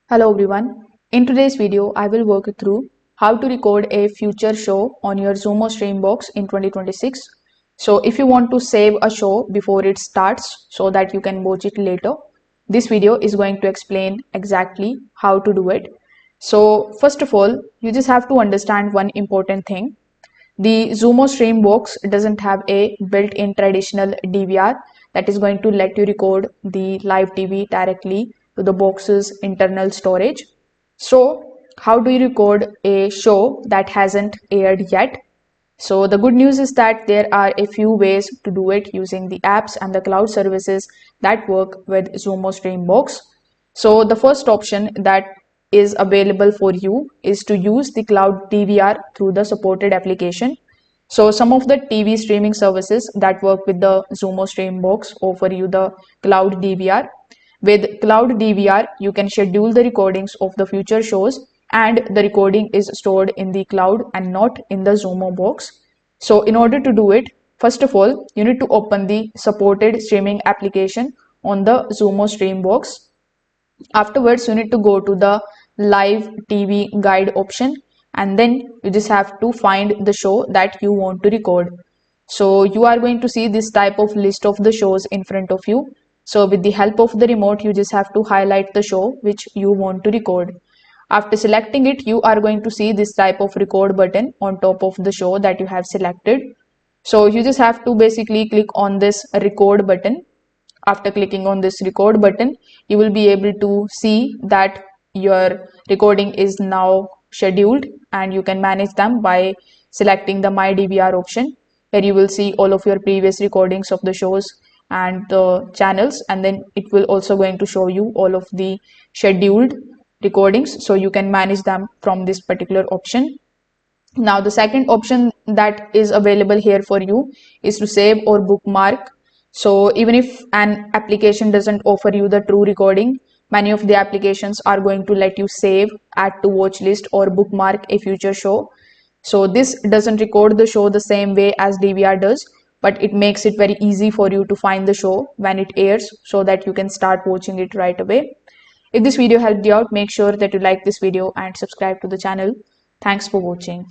Hello everyone. In today's video, I will walk you through how to record a future show on your Xumo Stream Box in 2026. So if you want to save a show before it starts so that you can watch it later, this video is going to explain exactly how to do it. So first of all, you just have to understand one important thing. The Xumo Stream Box doesn't have a built-in traditional DVR that is going to let you record the live TV directly to the box's internal storage. So, how do you record a show that hasn't aired yet? So, the good news is that there are a few ways to do it using the apps and the cloud services that work with Xumo Stream Box. So the first option that is available for you is to use the cloud DVR through the supported application. So some of the TV streaming services that work with the Xumo Stream Box offer you the cloud DVR. With cloud DVR, you can schedule the recordings of the future shows and the recording is stored in the cloud and not in the Xumo box. So in order to do it, first of all, you need to open the supported streaming application on the Xumo Stream Box. Afterwards, you need to go to the live TV guide option and then you just have to find the show that you want to record. So you are going to see this type of list of the shows in front of you. So with the help of the remote, you just have to highlight the show which you want to record. After selecting it, you are going to see this type of record button on top of the show that you have selected. So you just have to basically click on this record button. After clicking on this record button, you will be able to see that your recording is now scheduled and you can manage them by selecting the My DVR option, where you will see all of your previous recordings of the shows and the channels, and then it will also going to show you all of the scheduled recordings, so you can manage them from this particular option. Now the second option that is available here for you is to save or bookmark. So even if an application doesn't offer you the true recording, many of the applications are going to let you save, add to watch list or bookmark a future show. So this doesn't record the show the same way as DVR does, but it makes it very easy for you to find the show when it airs so that you can start watching it right away. If this video helped you out, make sure that you like this video and subscribe to the channel. Thanks for watching.